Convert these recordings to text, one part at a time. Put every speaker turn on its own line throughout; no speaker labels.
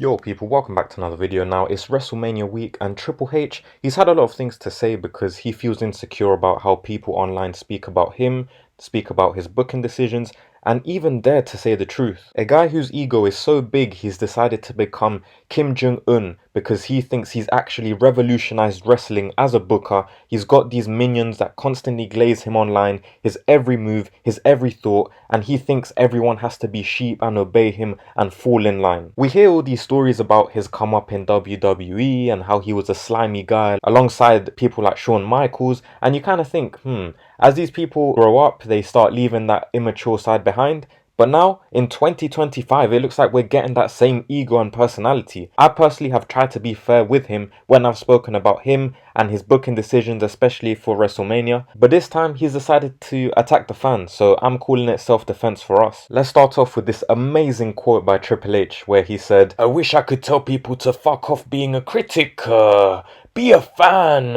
Yo people, welcome back to another video. Now it's Wrestlemania week and Triple H, he's had a lot of things to say because he feels insecure about how people online speak about him, speak about his booking decisions, and even dare to say the truth. A guy whose ego is so big he's decided to become Kim Jong-un because he thinks he's actually revolutionized wrestling as a booker. He's got these minions that constantly glaze him online, his every move, his every thought, and he thinks everyone has to be sheep and obey him and fall in line. We hear all these stories about his come up in WWE and how he was a slimy guy alongside people like Shawn Michaels, and you kind of think, as these people grow up, they start leaving that immature side behind. But now, in 2025, it looks like we're getting that same ego and personality. I personally have tried to be fair with him when I've spoken about him and his booking decisions, especially for WrestleMania. But this time, he's decided to attack the fans, so I'm calling it self-defense for us. Let's start off with this amazing quote by Triple H, where he said, "I wish I could tell people to fuck off being a critic, be a fan."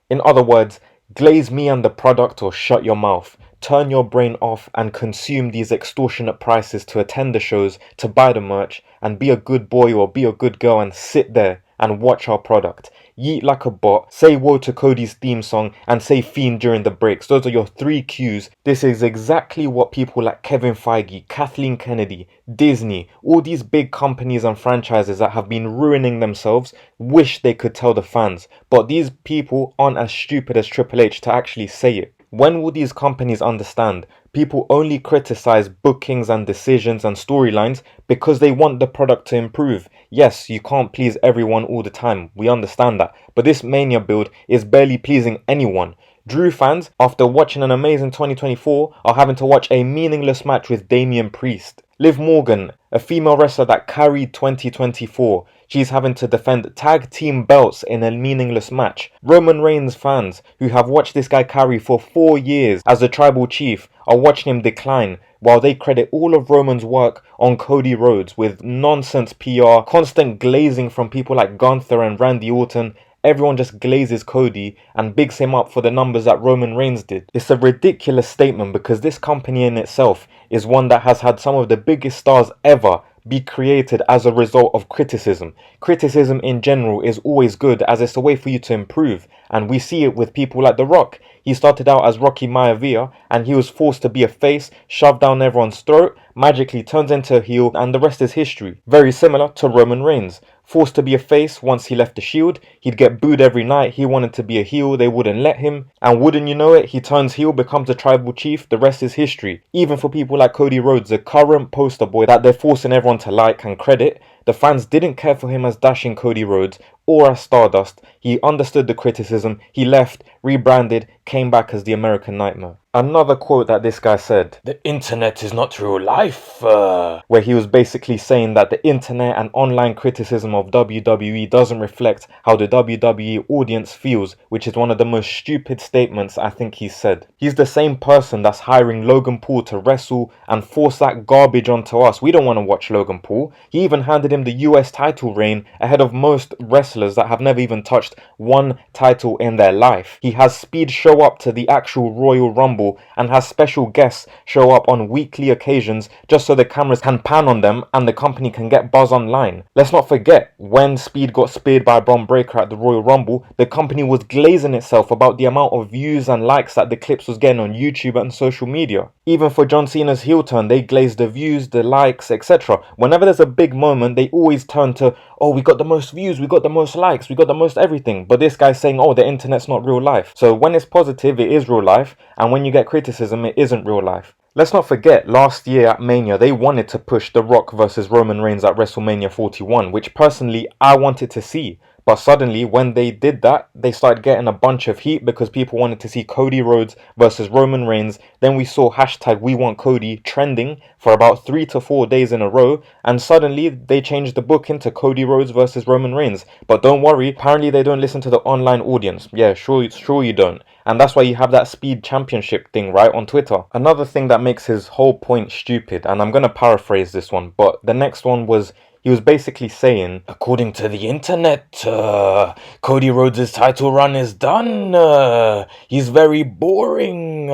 In other words, glaze me and the product or shut your mouth. Turn your brain off and consume these extortionate prices to attend the shows, to buy the merch, and be a good boy or be a good girl and sit there and watch our product. Yeet like a bot, say woe to Cody's theme song, and say fiend during the breaks. Those are your three cues. This is exactly what people like Kevin Feige, Kathleen Kennedy, Disney, all these big companies and franchises that have been ruining themselves wish they could tell the fans. But these people aren't as stupid as Triple H to actually say it. When will these companies understand? People only criticize bookings and decisions and storylines because they want the product to improve. Yes, you can't please everyone all the time, we understand that, but this Mania build is barely pleasing anyone. Drew fans, after watching an amazing 2024, are having to watch a meaningless match with Damian Priest. Liv Morgan, a female wrestler that carried 2024, she's having to defend tag team belts in a meaningless match. Roman Reigns fans, who have watched this guy carry for 4 years as the tribal chief, are watching him decline, while they credit all of Roman's work on Cody Rhodes with nonsense PR, constant glazing from people like Gunther and Randy Orton. Everyone just glazes Cody and bigs him up for the numbers that Roman Reigns did. It's a ridiculous statement because this company in itself is one that has had some of the biggest stars ever be created as a result of criticism. Criticism in general is always good as it's a way for you to improve, and we see it with people like The Rock. He started out as Rocky Maivia and he was forced to be a face, shoved down everyone's throat, magically turns into a heel, and the rest is history. Very similar to Roman Reigns. Forced to be a face once he left the Shield, he'd get booed every night, he wanted to be a heel, they wouldn't let him, and wouldn't you know it, he turns heel, becomes a tribal chief, the rest is history. Even for people like Cody Rhodes, the current poster boy that they're forcing everyone to like and credit, the fans didn't care for him as dashing Cody Rhodes or as Stardust. He understood the criticism, he left, rebranded, came back as the American Nightmare. Another quote that this guy said, "The internet is not real life," where he was basically saying that the internet and online criticism of WWE doesn't reflect how the WWE audience feels, which is one of the most stupid statements I think he's said. He's the same person that's hiring Logan Paul to wrestle and force that garbage onto us. We don't want to watch Logan Paul. He even handed him the US title reign ahead of most wrestlers that have never even touched one title in their life. He has Speed show up to the actual Royal Rumble and has special guests show up on weekly occasions just so the cameras can pan on them and the company can get buzz online. Let's not forget, when Speed got speared by Bron Breakker at the Royal Rumble, the company was glazing itself about the amount of views and likes that the clips was getting on YouTube and social media. Even for John Cena's heel turn, they glazed the views, the likes, etc. Whenever there's a big moment, they always turn to, oh, we got the most views, we got the most likes, we got the most everything. But this guy's saying, oh, the internet's not real life. So when it's positive, it is real life, and when you get criticism, it isn't real life. Let's not forget, last year at Mania, they wanted to push The Rock versus Roman Reigns at WrestleMania 41, which personally I wanted to see. But suddenly, when they did that, they started getting a bunch of heat because people wanted to see Cody Rhodes versus Roman Reigns. Then we saw hashtag We Want Cody trending for about 3 to 4 days in a row. And suddenly, they changed the booking to Cody Rhodes versus Roman Reigns. But don't worry, apparently they don't listen to the online audience. Yeah, sure you don't. And that's why you have that Speed Championship thing, right, on Twitter. Another thing that makes his whole point stupid, and I'm going to paraphrase this one, but the next one was, he was basically saying, according to the internet, Cody Rhodes' title run is done. He's very boring.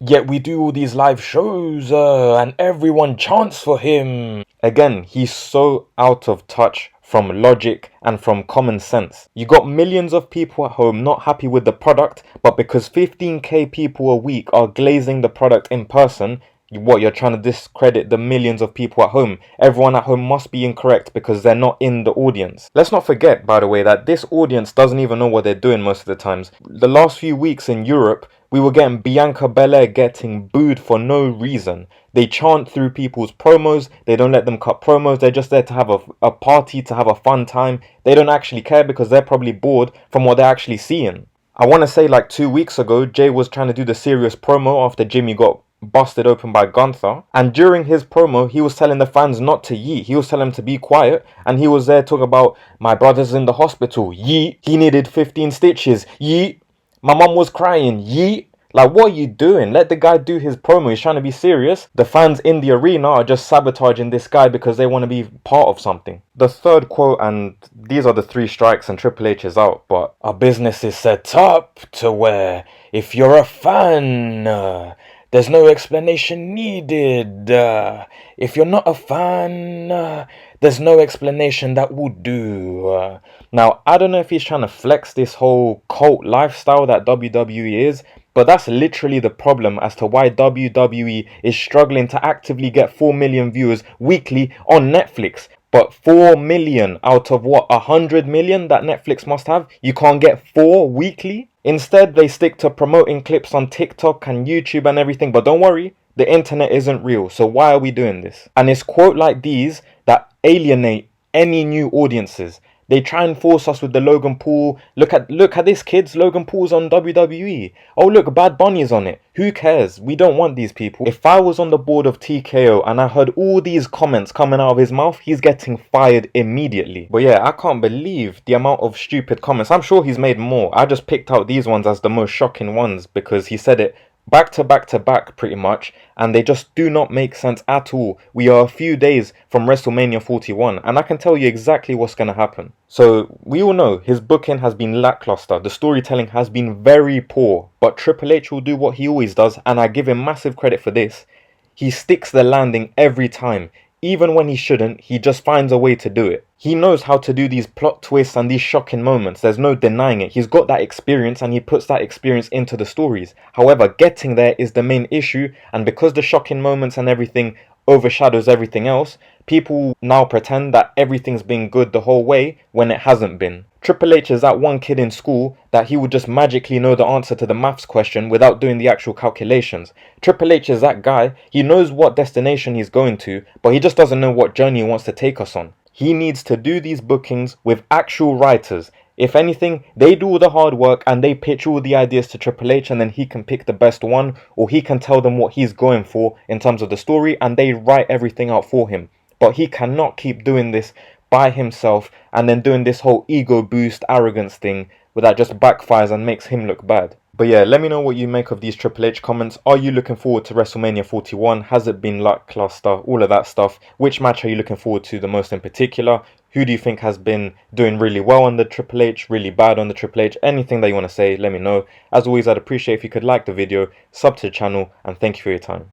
Yet we do all these live shows and everyone chants for him. Again, he's so out of touch from logic and from common sense. You got millions of people at home not happy with the product, but because 15k people a week are glazing the product in person, you're trying to discredit the millions of people at home. Everyone at home must be incorrect because they're not in the audience. Let's not forget, by the way, that this audience doesn't even know what they're doing most of the times. The last few weeks in Europe, we were getting Bianca Belair getting booed for no reason. They chant through people's promos. They don't let them cut promos. They're just there to have a party, to have a fun time. They don't actually care because they're probably bored from what they're actually seeing. I want to say like 2 weeks ago, Jey was trying to do the serious promo after Jimmy got busted open by Gunther, and during his promo he was telling the fans not to yeet. He was telling them to be quiet, and he was there talking about, my brother's in the hospital, yeet. He needed 15 stitches, yeet. My mum was crying, yeet. Like, what are you doing? Let the guy do his promo. He's trying to be serious. The fans in the arena are just sabotaging this guy because they want to be part of something. The third quote, and these are the 3 strikes and Triple H is out, but our business is set up to where if you're a fan, there's no explanation needed. If you're not a fan, there's no explanation that will do. Now, I don't know if he's trying to flex this whole cult lifestyle that WWE is, but that's literally the problem as to why WWE is struggling to actively get 4 million viewers weekly on Netflix. But 4 million out of what, 100 million that Netflix must have? You can't get 4 weekly? Instead, they stick to promoting clips on TikTok and YouTube and everything. But don't worry, the internet isn't real. So why are we doing this? And it's quotes like these that alienate any new audiences. They try and force us with the Logan Paul. Look at this, kids. Logan Paul's on WWE. Oh, look, Bad Bunny's on it. Who cares? We don't want these people. If I was on the board of TKO and I heard all these comments coming out of his mouth, he's getting fired immediately. But yeah, I can't believe the amount of stupid comments. I'm sure he's made more. I just picked out these ones as the most shocking ones because he said it back to back to back pretty much, and they just do not make sense at all. We are a few days from WrestleMania 41 and I can tell you exactly what's going to happen. So we all know his booking has been lackluster, the storytelling has been very poor, but Triple H will do what he always does, and I give him massive credit for this. He sticks the landing every time. Even when he shouldn't, he just finds a way to do it. He knows how to do these plot twists and these shocking moments. There's no denying it. He's got that experience and he puts that experience into the stories. However, getting there is the main issue, and because the shocking moments and everything overshadows everything else, people now pretend that everything's been good the whole way when it hasn't been. Triple H is that one kid in school that he would just magically know the answer to the maths question without doing the actual calculations. Triple H is that guy, he knows what destination he's going to, but he just doesn't know what journey he wants to take us on. He needs to do these bookings with actual writers. If anything, they do all the hard work and they pitch all the ideas to Triple H, and then he can pick the best one, or he can tell them what he's going for in terms of the story and they write everything out for him. But he cannot keep doing this by himself and then doing this whole ego boost arrogance thing that just backfires and makes him look bad. But yeah, let me know what you make of these Triple H comments. Are you looking forward to WrestleMania 41? Has it been lackluster? All of that stuff. Which match are you looking forward to the most in particular? Who do you think has been doing really well on the Triple H, really bad on the Triple H? Anything that you want to say, let me know. As always, I'd appreciate if you could like the video, sub to the channel, and thank you for your time.